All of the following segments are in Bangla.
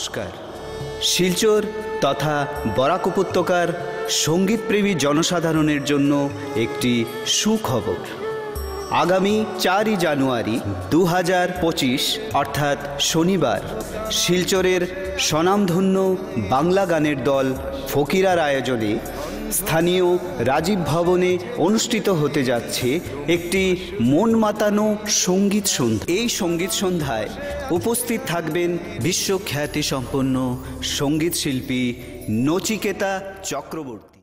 নমস্কার। শিলচর তথা বরাক উপত্যকার সঙ্গীতপ্রেমী জনসাধারণের জন্য একটি সুখবর। আগামী 4 জানুয়ারি 2025 অর্থাৎ শনিবার শিলচরের স্বনামধন্য বাংলা গানের দল ফকিরার আয়োজনে স্থানীয় রাজীব ভবনে অনুষ্ঠিত হতে যাচ্ছে একটি মন মাতানো সঙ্গীত সন্ধ্যা। এই সঙ্গীত সন্ধ্যায় উপস্থিত থাকবেন বিশ্বখ্যাতি সম্পন্ন সঙ্গীত শিল্পী নচিকেতা চক্রবর্তী।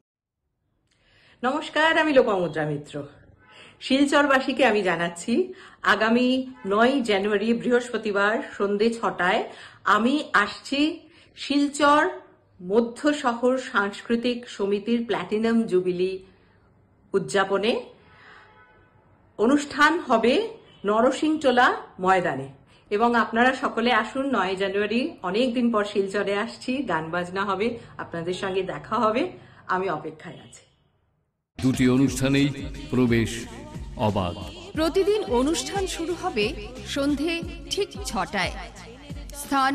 নমস্কার, আমি লোপামুদ্রা মিত্র। শিলচরবাসীকে আমি জানাচ্ছি আগামী 9 জানুয়ারি বৃহস্পতিবার সন্ধ্যে 6টায় আমি আসছি শিলচর মধ্য শহর সাংস্কৃতিক সমিতির প্ল্যাটিনাম জুবিলি উদযাপনে। অনুষ্ঠান হবে নরসিংটোলা ময়দানে এবং আপনারা সকলে আসুন। 9 জানুয়ারি অনেক দিন পর শিলচরে আসছি, গান বাজনা হবে, আপনাদের সঙ্গে দেখা হবে। আমি অপেক্ষায় আছি। দুটি অনুষ্ঠানেই প্রবেশ অবাধ। প্রতিদিন অনুষ্ঠান শুরু হবে সন্ধে ঠিক 6টায়। স্থান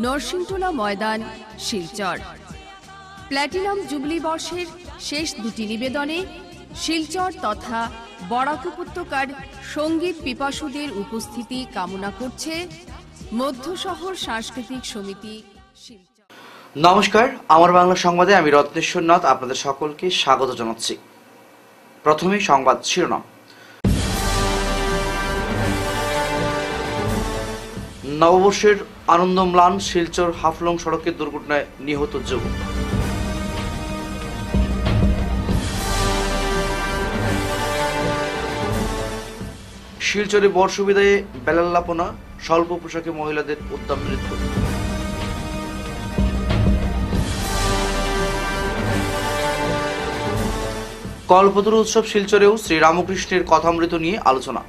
নরসিংটোলা ময়দান, শিলচর। প্ল্যাটিনাম জুবলি বর্ষের শেষ দুটি নিবেদনে শিলচর তথা বরাক উপত্যকার সঙ্গীত পিপাসুদের উপস্থিতি কামনা করছে মধ্য শহর সাংস্কৃতিক সমিতি শিলচর। নমস্কার, আমার বাংলা সংবাদে আমি রত্নেশ্বর নাথ আপনাদের সকলকে স্বাগত জানাচ্ছি। প্রথমে সংবাদ শিরোনাম। নববর্ষের আনন্দ ম্লান, শিলচর হাফলং সড়কের দুর্ঘটনায় নিহত যুবক। শিলচরে বর্ষ বিদায়ে বেলাল্লাপনা, স্বল্প পোশাকে মহিলাদের উদ্যম নৃত্য। কল্পতরু উৎসব শিলচরেও শ্রীরামকৃষ্ণের কথামৃত নিয়ে আলোচনা।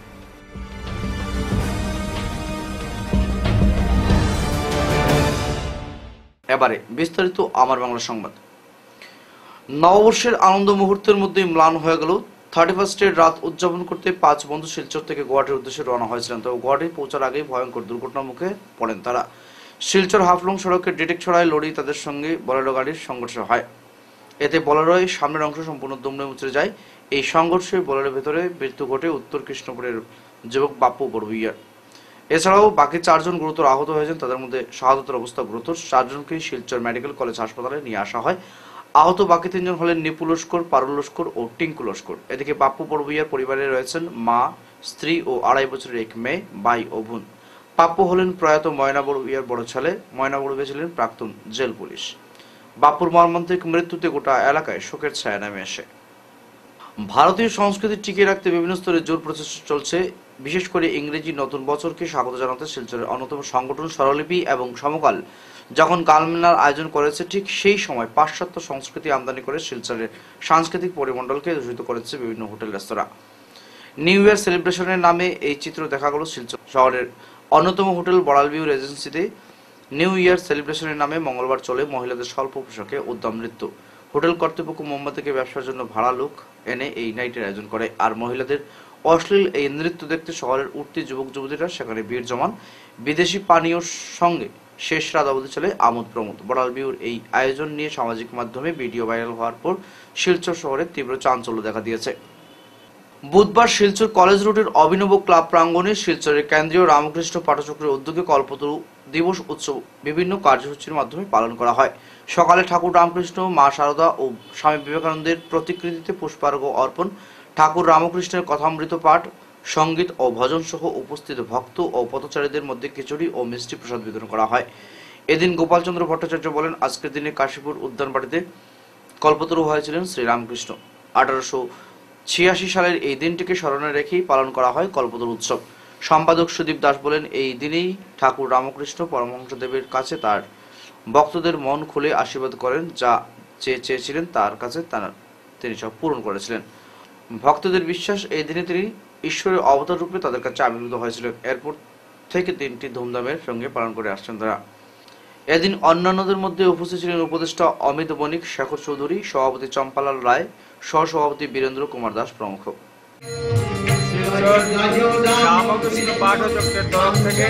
এবারে বিস্তারিত আমার বাংলা সংবাদ। নববর্ষের আনন্দ মুহূর্তের মধ্যেই ম্লান হয়ে গেল 31 রাত উদযাপন করতে 5 বন্ধু শিলচর থেকে গুয়াহাটির উদ্দেশ্যে রওনা হয়েছিলেন। তবে গুয়াহাটি পৌঁছার আগেই ভয়ঙ্কর দুর্ঘটনার মুখে পড়েন তারা। শিলচর হাফলং সড়কের ডিটেকছড়ায় লরি তাদের সঙ্গে বোলেরো গাড়ির সংঘর্ষ হয়। এতে বোলেরোর সামনের অংশ সম্পূর্ণ দুমড়ে মুচড়ে যায়। এই সংঘর্ষে বোলেরোর ভেতরে মৃত্যু ঘটে উত্তর কৃষ্ণপুরের যুবক বাপ্পু বড়ভূইয়ার। এছাড়াও বাকি 4 জন গুরুতর আহত হয়েছেন। তাদের মধ্যে শাহাদতের অবস্থা গুরুতর। 4 জনকে শিলচর মেডিকেল কলেজ হাসপাতালে নিয়ে আসা হয়। আহত বাকি 3 জন হলেন নিপু লস্কর, পারুল লস্কর ও টিঙ্কু লস্কর। এদিকে বাপ্পু বড়ভূইয়ার পরিবারে রয়েছেন মা, স্ত্রী ও 2.5 বছরের এক মেয়ে, ভাই ও বোন। বাপ্পু হলেন প্রয়াত ময়না বড়ভূইয়ার বড় ছেলে। ময়না বড়ভূইয়া ছিলেন প্রাক্তন জেল পুলিশ। বাপ্পুর মর্মান্তিক মৃত্যুতে গোটা এলাকায় শোকের ছায়া নেমে আসে। ভারতীয় সংস্কৃতি টিকিয়ে রাখতে বিভিন্ন স্তরে জোর প্রচেষ্টা চলছে। বিশেষ করে ইংরেজি নতুন বছরকে স্বাগত জানাতে শিলচরের অন্যতম সংগঠন স্বরলিপি এবং সমকাল যখন গালমেলার আয়োজন করেছে, ঠিক সেই সময় পাশ্চাত্য সংস্কৃতি আমদানি করে শিলচরের সাংস্কৃতিক পরিমণ্ডলকে দূষিত করেছে বিভিন্ন হোটেল রেস্তোরাঁ। নিউ ইয়ার সেলিব্রেশনের নামে এই চিত্র দেখা গেল শিলচর শহরের অন্যতম হোটেল বড়াল ভিউ রেজেন্সিতে। নিউ ইয়ার সেলিব্রেশনের নামে মঙ্গলবার চলে মহিলাদের স্বল্প পোশাকে উদ্যম নৃত্য। হোটেল কর্তৃপক্ষ মুম্বাই থেকে ব্যবসার জন্য ভাড়া লোক এনে এই নাইটের আয়োজন করে। আর মহিলাদের অশ্লীল এই নৃত্য দেখতে শহরের উঠতি যুবক যুবতীরা সেখানে ভিড় জমান। বিদেশি পানীয়র সঙ্গে শেষ রাত অবধি চলে আমোদ প্রমোদ। বড়াল ভিউর এই আয়োজন নিয়ে সামাজিক মাধ্যমে ভিডিও ভাইরাল হওয়ার পর শিলচর শহরে তীব্র চাঞ্চল্য দেখা দিয়েছে। বুধবার শিলচর কলেজ রোডের অভিনব ক্লাব প্রাঙ্গণে শিলচরের কেন্দ্রীয় রামকৃষ্ণ পাঠচক্রের উদ্যোগে কল্পতরু দিবস উৎসব বিভিন্ন কার্যসূচির মাধ্যমে পালন করা হয়। সকালে ঠাকুর রামকৃষ্ণ, মা শারদা ও স্বামী বিবেকানন্দের প্রতিকৃতিতে পুষ্পার্ঘ্য অর্পণ, ঠাকুর রামকৃষ্ণের কথামৃত পাঠ, সঙ্গীত ও ভজন সহ উপস্থিত ভক্ত ও পথচারীদের মধ্যে খিচুড়ি ও মিষ্টি প্রসাদ বিতরণ করা হয়। এদিন গোপালচন্দ্র ভট্টাচার্য বলেন, আজকের দিনে কাশীপুর উদ্যানবাড়িতে কল্পতরু হয়েছিলেন শ্রীরামকৃষ্ণ। 1886 সালের এই দিনটিকে স্মরণে রেখেই পালন করা হয় কল্পতরু উৎসব। সম্পাদক সুদীপ দাস বলেন, এই দিনেই ঠাকুর রামকৃষ্ণ পরমহংসদেবের কাছে তার ভক্তদের মন খুলে আশীর্বাদ করেন। যা চেয়েছিলেন তার কাছে তিনি সব পূরণ করেছিলেন। ভক্তদের বিশ্বাস, এই দিনে তিনি ঈশ্বরের অবতার রূপে তাদের কাছে আবির্ভূত হয়েছিলেন। এরপর থেকে দিনটি ধুমধামের সঙ্গে পালন করে আসছেন তারা। এদিন অন্যান্যদের মধ্যে উপস্থিত ছিলেন উপদেষ্টা অমিত বণিক, শেখর চৌধুরী, সভাপতি চম্পালাল রায়, সহসভাপতি বীরেন্দ্র কুমার দাস প্রমুখ। শিলচর রামকৃষ্ণ পাঠচক্রের তরফ থেকে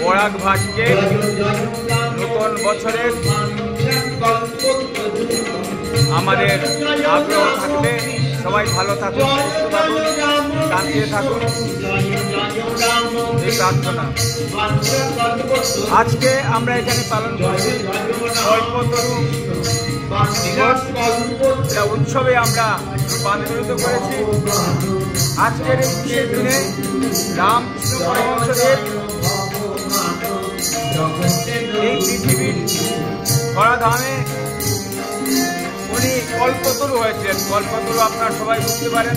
বরাক ভাটকে নতুন বছরের আমাদের আগ্রহ থাকলে সবাই ভালো থাকুন, সুস্থ থাকুন, শান্তিতে থাকুন এই প্রার্থনা। আজকে আমরা এখানে পালন করছি কল্পতরু দিবস। এটা উৎসবে আমরা রূপান্তরিত করেছি। আজকের এই বিশেষ দিনে রামকৃষ্ণ পরমহংসদেব এই পৃথিবীর ধরাধামে উনি কল্পতরু হয়েছিলেন। কল্পতরু আপনারা সবাই বুঝতে পারেন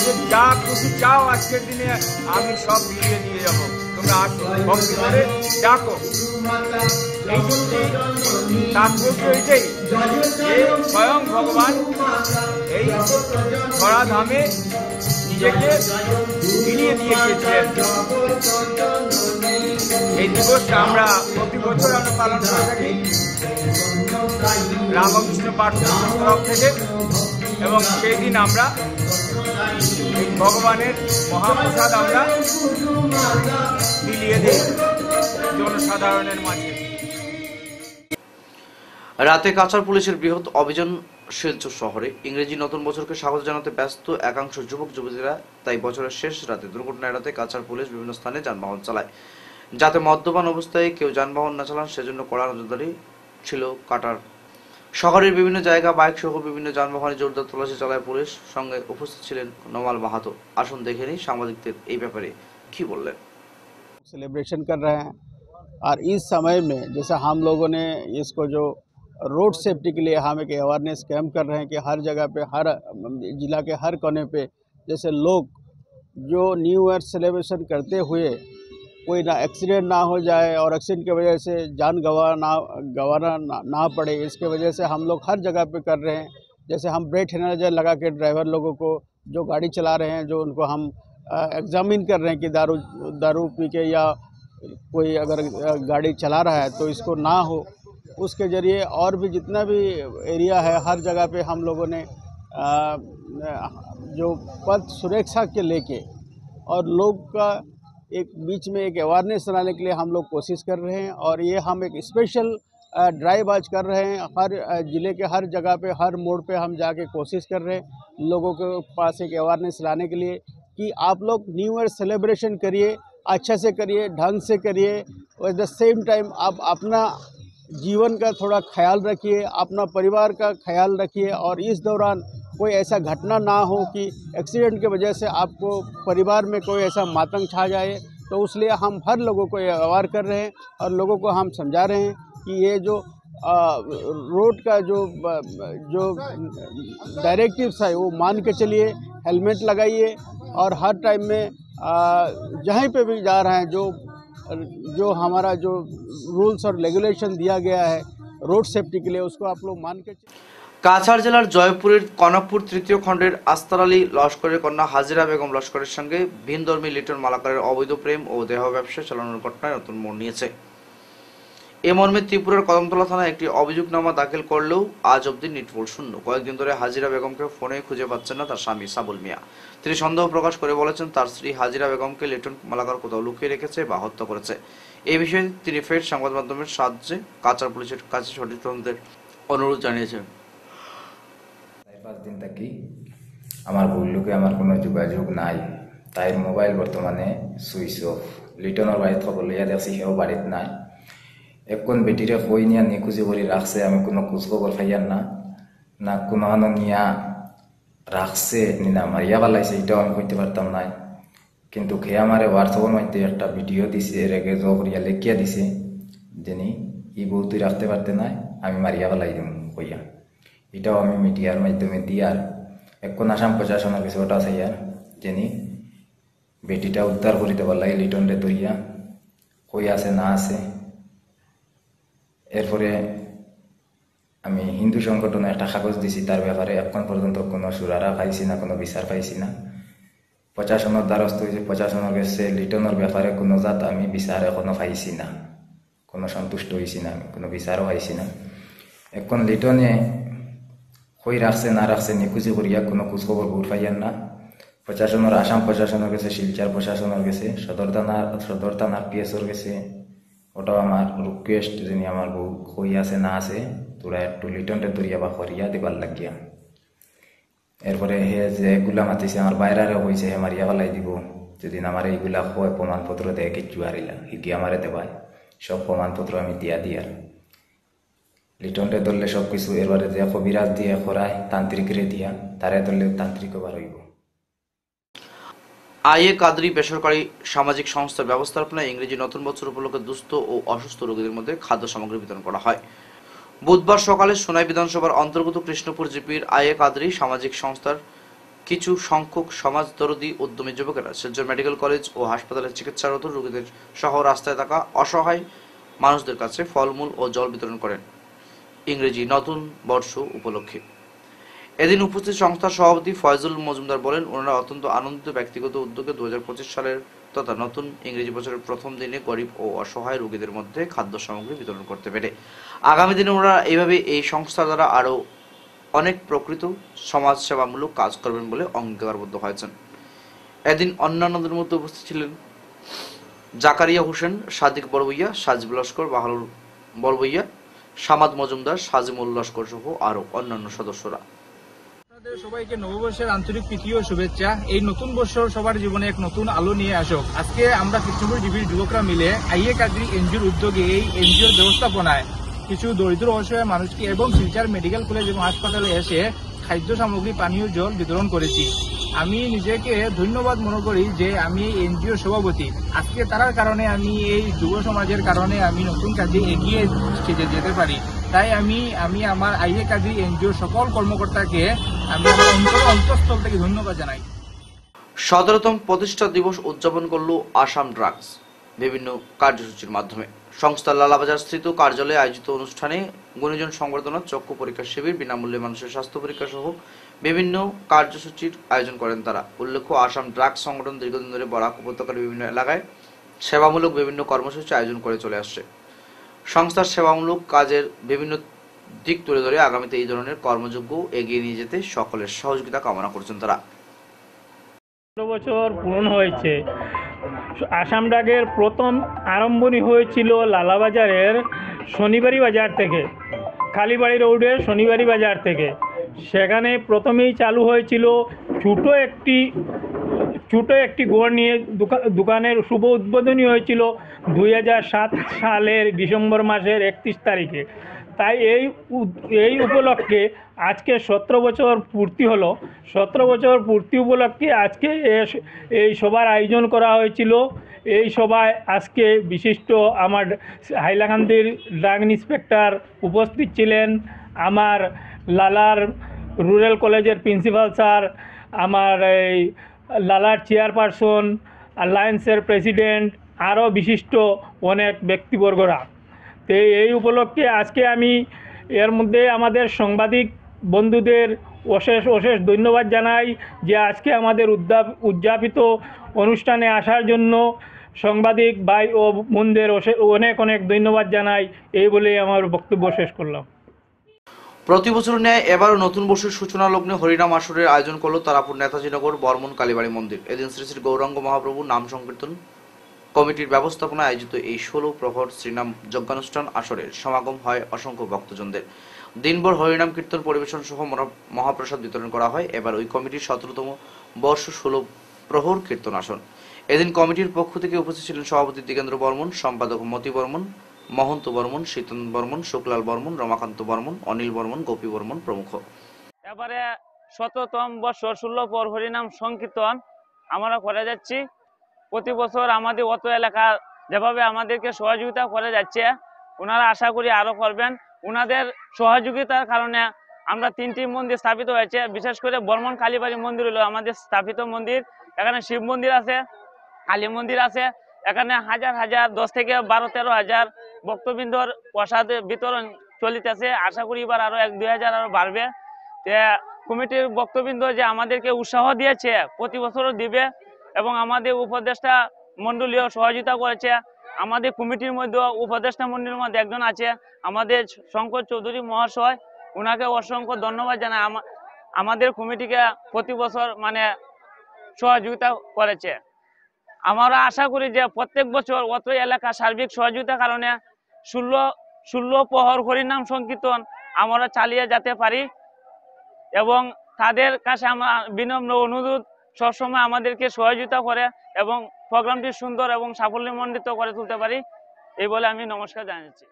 যে যা খুশি চাও আজকের দিনে আমি সব মিলিয়ে দিয়ে যাব, তোমরা আসো, ভক্তি করে ডাকো। এই যুক্তি তাৎপর্য এটাই যে স্বয়ং ভগবান এই ধরাধামে নিজেকে মিলিয়ে দিয়ে গিয়েছিলেন। এই দিবসটা আমরা প্রতি বছর আমরা পালন করে থাকি রামকৃষ্ণ পাঠচক্রের তরফ থেকে, এবং সেই দিন আমরা ভগবানের মহাপ্রসাদ আমরা বিলিয়ে দিই জনসাধারণের মাঝে। রাতে কাছাড় পুলিশের বৃহৎ অভিযান শিলচর শহরে। ইংরেজি নতুন বছরকে স্বাগত জানাতে ব্যস্ত একাংশ যুবক যুবতীরা তাই বছরের শেষ রাতে দুর্ঘটনা এড়াতে কাছাড় পুলিশ বিভিন্ন স্থানে যানবাহন চালায়, যাতে মদ্যপান অবস্থায় কেউ যানবাহন না চালান সেজন্য কড়া নজরদারি ছিল কাটার। শহরের বিভিন্ন জায়গা বাইক সহ বিভিন্ন যানবাহনে জোরদার তল্লাশি চালায় পুলিশ। সঙ্গে উপস্থিত ছিলেন নমাল মাহাতো। আসুন দেখে নিই সাংবাদিকদের এই ব্যাপারে কি বললেন। सेलिब्रेशन कर रहे हैं और इस समय में जैसे हम लोगों ने इसको जो रोड सेफ्टी के लिए हम एक अवेयरनेस कैंप कर रहे हैं कि हर जगह पे, हर जिला के हर कोने पे जैसे लोग जो न्यू ईयर सेलिब्रेशन करते हुए कोई ना एक्सीडेंट ना हो जाए और एक्सीडेंट की वजह से जान गंवाना ना पड़े, इसके वजह से हम लोग हर जगह पे कर रहे हैं। जैसे हम ब्रेथ एनालाइजर लगा के ड्राइवर लोगों को जो गाड़ी चला रहे हैं, जो उनको हम एग्जामिन कर रहे हैं कि दारू पी के या कोई अगर गाड़ी चला रहा है तो इसको ना हो। उसके ज़रिए और भी जितना भी एरिया है हर जगह पे हम लोगों ने जो पथ सुरक्षा के लेके और लोग का एक बीच में एक अवेयरनेस लाने के लिए हम लोग कोशिश कर रहे हैं। और ये हम एक स्पेशल ड्राइव आज कर रहे हैं। हर ज़िले के हर जगह पे, हर मोड़ पे हम जाके कोशिश कर रहे हैं लोगों के पास एक अवेयरनेस लाने के लिए कि आप लोग न्यू ईयर सेलिब्रेशन करिए, अच्छे से करिए, ढंग से करिए, और एट द सेम टाइम आप अपना जीवन का थोड़ा ख्याल रखिए, अपना परिवार का ख्याल रखिए। और इस दौरान कोई ऐसा घटना ना हो कि एक्सीडेंट की वजह से आपको परिवार में कोई ऐसा मातंग छा जाए। तो इसलिए हम हर लोगों को अवेयर कर रहे हैं और लोगों को हम समझा रहे हैं कि ये जो रोड का जो डायरेक्टिव्स है वो मान के चलिए, हेलमेट लगाइए और हर टाइम में जहाँ पे भी जा रहे हैं जो हमारा जो रूल्स और रेगुलेशन दिया गया है रोड सेफ्टी के लिए उसको आप लोग मान के। কাছাড় জেলার জয়পুরের কনকপুর তৃতীয় খণ্ডের আস্তার আলী লস্করের কন্যা হাজিরা বেগম লস্করের সঙ্গে ভিনধর্মী লিটন মালাকারের অবৈধ প্রেম ও দেহ ব্যবসা চালানোর ঘটনায় নতুন মোড় নিয়েছে। এ মর্মে ত্রিপুরার কদমতলা থানায় একটি অভিযোগনামা দাখিল করলেও আজ অবধি নিটফল শূন্য। কয়েকদিন ধরে হাজিরা বেগমকে ফোনে খুঁজে পাচ্ছেন না তার স্বামী সাবুল মিয়া। তিনি সন্দেহ প্রকাশ করে বলেছেন তার স্ত্রী হাজিরা বেগমকে লিটন মালাকার কোথাও লুকিয়ে রেখেছে বা হত্যা করেছে। এই বিষয়ে তিনি ফের সংবাদ মাধ্যমের সাহায্যে কাছাড় পুলিশের কাছে সঠিক তদন্তের অনুরোধ জানিয়েছেন। 4-5 দিন থাকি আমার বললুকে আমার কোনো যোগাযোগ নাই, তাই মোবাইল বর্তমানে সুইচ অফ। লিটনের বাড়িতে খবর লইয়া দেখছি সেও বাড়িতে নাই। এখন বেটিরে কই নিয়া নিখুঁজি করে রাখছে, আমি কোনো খোঁজখবর পাইয়ার না কোনো হানো নিয়া রাখছে না মারিয়া পালাইছে এটাও আমি কইতে পারতাম নাই। কিন্তু খেয়ে আমারে হোয়াটসঅ্যাপের মধ্যে একটা ভিডিও দিছে, রেগে জরিয়া লেখিয়া দিছে যিনি ই বউ তুই রাখতে পারতে নাই, আমি মারিয়া পালাই দিম কইয়া। এটাও আমি মিডিয়ার মাধ্যমে দিয়ার এখন আসাম প্রশাসনের কাছে ওটা চাইয়ার যিনি বেটিটা উদ্ধার করিতে পারলাই লিটনরে ধরিয়া কই আছে না আছে। এরপরে আমি হিন্দু সংগঠনে একটা কাগজ দিছি, তার ব্যাপারে এখন পর্যন্ত কোনো সুরারা পাইছি না, কোনো বিচার পাইছি না। প্রশাসনের দ্বারস্থ হয়েছে, প্রশাসনের কাছে লিটনের ব্যাপারে কোনো জাত আমি বিচার এখনো পাইছি না, কোনো সন্তুষ্ট হয়েছি না, আমি কোনো বিচারও পাইছি না। এখন লিটনে কই রাখছে না রাখছে নিখুঁজি করিয়া কোনো খোঁজখবর ভোট পাইয়ার না। প্রশাসনের আসাম প্রশাসনের গেছে, শিলচর প্রশাসনের গেছে, সদর থানার পিএসওর গেছে। ওটাও আমার রিকোয়েস্ট, যিনি আমার বউ কই আছে না আছে তোরা একটু লিটনটে দরিয়া বা হরিয়া দিবার লাগিয়া। এরপরে হে যেগুলা মাতিছে আমার বাইরারে হয়েছে হে মারিয়া ফেলাই দিব, যেদিন আমার এইগুলা হয় প্রমাণপত্র দেয় কিচ্ছু হারিলা হিগি আমারে দেবায়, সব প্রমাণপত্র আমি দিয়া দিয়ার লিটনটে ধরলে সব কিছু। এরপরে যে কবিরাজ দিয়ে করায় তান্ত্রিকরে দিয়া, তারে ধরলে তান্ত্রিক বার হইব। আইএ কাদরি বেসরকারি সামাজিক সংস্থার ব্যবস্থাপনায় ইংরেজি নতুন বছর উপলক্ষে দুস্থ ও অসুস্থ রোগীদের মধ্যে খাদ্য সামগ্রী বিতরণ করা হয়। বুধবার সকালে সোনাই বিধানসভার অন্তর্গত কৃষ্ণপুর জিপির আইএ কাদরি সামাজিক সংস্থার কিছু সংখ্যক সমাজদরদী উদ্যমী যুবকেরা শিলচর মেডিকেল কলেজ ও হাসপাতালে চিকিৎসারত রোগীদের সহ রাস্তায় থাকা অসহায় মানুষদের কাছে ফলমূল ও জল বিতরণ করেন ইংরেজি নতুন বর্ষ উপলক্ষে। এদিন উপস্থিত সংস্থার সভাপতি ফয়জুল মজুমদার বলেন, ওনারা অত্যন্ত আনন্দিত ব্যক্তিগত উদ্যোগে 2025 সালের তথা নতুন ইংরেজি বছরের প্রথম দিনে গরিব ও অসহায় রোগীদের মধ্যে খাদ্য সামগ্রী বিতরণ করতে পেরে আগামী দিনে ওনারা এইভাবে এই সংস্থা দ্বারা আরও অনেক প্রকৃত সমাজসেবামূলক কাজ করবেন বলে অঙ্গীকারবদ্ধ হয়েছেন। এদিন অন্যান্যদের মধ্যে উপস্থিত ছিলেন জাকারিয়া হোসেন, সাদিক বড়বইয়া, সাজিব লস্কর, বাহালুর বড়বইয়া, সামাদ মজুমদার, সাজিমুল লস্কর সহ আরও অন্যান্য সদস্যরা। সবাইকে নববর্ষের আন্তরিক প্রীতি ও শুভেচ্ছা। এই নতুন বছর সবার জীবনে এক নতুন আলো নিয়ে আসুক। আজকে আমরা কৃষ্ণপুর জিবির যুবকরা মিলে আইএ কাদরি এনজিওর উদ্যোগে এই এনজিওর ব্যবস্থাপনায় কিছু দরিদ্র অসহায় মানুষকে এবং শিলচর মেডিকেল কলেজ এবং হাসপাতালে এসে খাদ্য সামগ্রী, পানীয় জল বিতরণ করেছি। আমি নিজেকে ধন্যবাদ মনে করি যে আমি এই এনজিওর সভাপতি। আজকে তার কারণে আমি এই যুব সমাজের কারণে আমি নতুন কাজে এগিয়ে যেতে পারি। তাই আমি আমার আইএ কাদরি এনজিওর সকল কর্মকর্তাকে আমি আমার অন্তঃস্থল থেকে ধন্যবাদ জানাই। 17তম প্রতিষ্ঠা দিবস উদযাপন করল আসাম ড্রাগস বিভিন্ন কার্যসূচির মাধ্যমে। সংস্থার লালাবাজার স্থিত কার্যালয়ে আয়োজিত অনুষ্ঠানে গুণীজন সংবর্ধনা, চক্ষু পরীক্ষা শিবির, বিনামূল্যে মানুষের স্বাস্থ্য পরীক্ষা সহ বিভিন্ন কার্যসূচির আয়োজন করেন তারা। উল্লেখ্য, আসাম ড্রাগস সংগঠন দীর্ঘদিন ধরে বরাক উপত্যকার বিভিন্ন এলাকায় সেবামূলক বিভিন্ন কর্মসূচি আয়োজন করে চলে আসছে। সংস্থার সেবামূলক কাজের বিভিন্ন দিক তুলে ধরে আগামীতে এই ধরনের কর্মযোগ্য এগিয়ে নিয়ে যেতে সকলের সহযোগিতা কামনা করছেন তারা। ১৫ বছর পূরণ হয়েছে। আসাম ড্রাগের প্রথম আরম্ভণী হয়েছিল লালাবাজারের শনিবারি বাজার থেকে, কালীবাড়ি রোডের শনিবারি বাজার থেকে। সেখানে প্রথমেই চালু হয়েছিল ছোট একটি ঘর নিয়ে দোকানের শুভ উদ্বোধনী হয়েছিল 2007 সালের ডিসেম্বর মাসের 31 তারিখে। তাই এই উপলক্ষে আজকে 17 বছর পূর্তি হলো। 17 বছর পূর্তি উপলক্ষে আজকে এই সভার আয়োজন করা হয়েছিল। এই সভায় আজকে বিশিষ্ট আমার হাইলাকান্দির ড্রাগ ইন্সপেক্টর উপস্থিত ছিলেন, আমার লালার রুরাল কলেজের প্রিন্সিপাল স্যার, আমার এই লালার চেয়ারপারসন, অ্যালায়েন্সের প্রেসিডেন্ট, আরও বিশিষ্ট অনেক ব্যক্তিবর্গরা। তো এই উপলক্ষে আজকে আমি এর মধ্যে আমাদের সাংবাদিক বন্ধুদের অশেষ ধন্যবাদ জানাই যে আজকে আমাদের উদযাপিত অনুষ্ঠানে আসার জন্য সাংবাদিক ভাই ও বোনদের অনেক ধন্যবাদ জানাই। এই বলে আমার বক্তব্য শেষ করলাম। প্রতি বছর ন্যায় এবারও নতুন বর্ষের সূচনা লগ্নে হরিনাম আসরের আয়োজন করল তারাপুর নেতাজিনগর বর্মন কালীবাড়ি মন্দির। এদিন শ্রী শ্রী গৌরাঙ্গ মহাপ্রভু নাম সংকীর্তন কমিটির ব্যবস্থাপনায় আয়োজিত এই 16 প্রহর শ্রীনাম যজ্ঞানুষ্ঠান আসরের সমাগম হয় অসংখ্য ভক্তজনদের। দিনভর হরিনাম কীর্তন পরিবেশন সহ মহাপ্রসাদ বিতরণ করা হয়। এবার ওই কমিটির 17তম বর্ষ 16 প্রহর কীর্তন আসন। এদিন কমিটির পক্ষ থেকে উপস্থিত ছিলেন সভাপতি দিগেন্দ্র বর্মন, সম্পাদক মতি বর্মন, মহন্ত বর্মন, শীতন বর্মন, শুক্লাল বর্মন, রমাকান্ত বর্মন, অনিল বর্মন, গোপী বর্মন প্রমুখ। এবারে 17তম বর্ষ 16 প্রহর হরিনাম সংকীর্তন আমরা করে যাচ্ছি। প্রতি বছর আমাদের অত এলাকা যেভাবে আমাদেরকে সহযোগিতা করে যাচ্ছে, ওনারা আশা করি আরো করবেন। ওনাদের সহযোগিতার কারণে আমরা 3টি মন্দির স্থাপিত হয়েছে। বিশেষ করে বর্মন কালীবাড়ি মন্দির হলো আমাদের স্থাপিত মন্দির। এখানে শিব মন্দির আছে, কালী মন্দির আছে। এখানে হাজার 10 থেকে 12-13 হাজার ভক্তবৃন্দর প্রসাদ বিতরণ চলিতেছে। আশা করি এবার আরো 1-2 হাজার আরো বাড়বে। কমিটির ভক্তবৃন্দ যে আমাদেরকে উৎসাহ দিয়েছে, প্রতি বছরও দিবে এবং আমাদের উপদেষ্টা মন্ডলীয় সহযোগিতা করেছে। আমাদের কমিটির মধ্যে উপদেষ্টা মন্ডলীর মধ্যে একজন আছে আমাদের শঙ্কর চৌধুরী মহাশয়, ওনাকে অসংখ্য ধন্যবাদ জানাই। আমাদের কমিটিকে প্রতি বছর সহযোগিতা করেছে। আমরা আশা করি যে প্রত্যেক বছর অত এলাকা সার্বিক সহযোগিতার কারণে 16 প্রহর হরিনাম সংকীর্তন আমরা চালিয়ে যেতে পারি এবং তাদের কাছে আমরা বিনম্র অনুরোধ সবসময় আমাদেরকে সহযোগিতা করে এবং প্রোগ্রামটি সুন্দর এবং সাফল্যমণ্ডিত করে তুলতে পারি, এই বলে আমি নমস্কার জানাচ্ছি।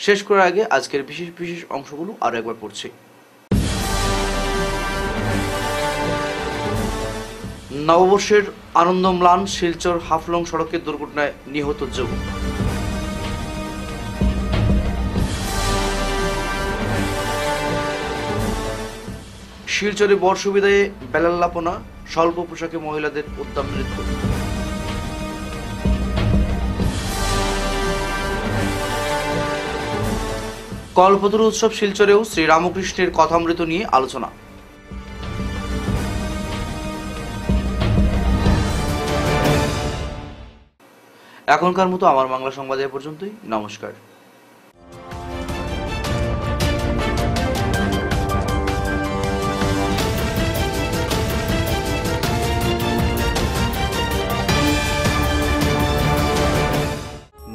শেষ করার আগে আজকের বিশেষ বিশেষ অংশগুলো আরো একবার পড়ছি। নববর্ষের আনন্দ ম্লান, শিলচর হাফলং সড়কের দুর্ঘটনায় নিহত যুবক। শিলচরে বর্ষবিদায়ে বেলাল্লাপনা, স্বল্প পোশাকে মহিলাদের উদ্দাম নৃত্য। কল্পতরু উৎসব শিলচরেও শ্রীরামকৃষ্ণের কথামৃত নিয়ে আলোচনা। এখনকার মতো আমার বাংলা সংবাদ এ পর্যন্তই। নমস্কার।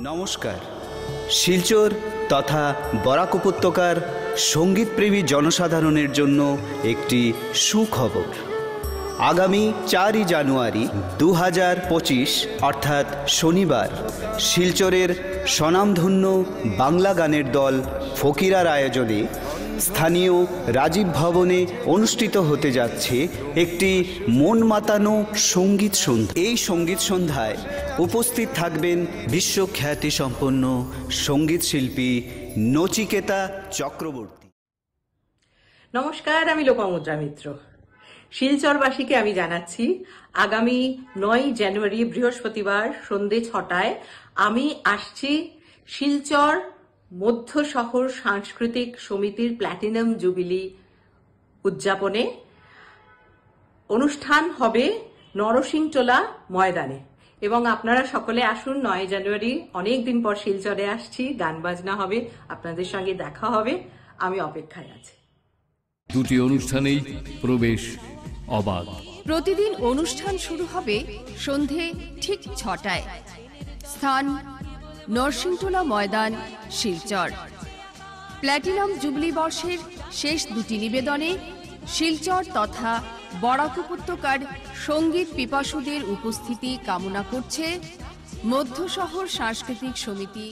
নমস্কার। শিলচর তথা বরাক উপত্যকার সঙ্গীতপ্রেমী জনসাধারণের জন্য একটি সুখবর। আগামী 4 জানুয়ারি 2025 অর্থাৎ শনিবার শিলচরের স্বনামধন্য বাংলা গানের দল ফকিরার আয়োজনে স্থানীয় রাজীব ভবনে অনুষ্ঠিত হতে যাচ্ছে একটি মন মাতানো সঙ্গীত সন্ধ্যা। এই সঙ্গীত সন্ধ্যায় উপস্থিত থাকবেন বিশ্বখ্যাতি সম্পন্ন সঙ্গীত শিল্পী নচিকেতা চক্রবর্তী। নমস্কার, আমি লোপামুদ্রা মিত্র। শিলচরবাসীকে আমি জানাচ্ছি আগামী 9 জানুয়ারি বৃহস্পতিবার সন্ধ্যে 6টায় আমি আসছি শিলচর মধ্য শহর সাংস্কৃতিক সমিতির প্ল্যাটিনাম জুবিলি উদযাপনে। অনুষ্ঠান হবে নরসিংটোলা ময়দানে এবং আপনারা সকলে আসুন। 9 জানুয়ারি অনেক দিন পর শিলচরে আসছি, গান বাজনা হবে, আপনাদের সঙ্গে দেখা হবে, আমি অপেক্ষায় আছি। দুটি অনুষ্ঠানেই প্রবেশ অবাধ। প্রতিদিন অনুষ্ঠান শুরু হবে সন্ধে ঠিক 6টায়। স্থান নরসিংটোলা ময়দান, শিলচর। প্ল্যাটিনাম জুবলি বর্ষের শেষ দুটি নিবেদনে শিলচর তথা বরাক উপত্যকার সঙ্গীত পিপাসুদের উপস্থিতি কামনা করছে মধ্য শহর সাংস্কৃতিক সমিতি।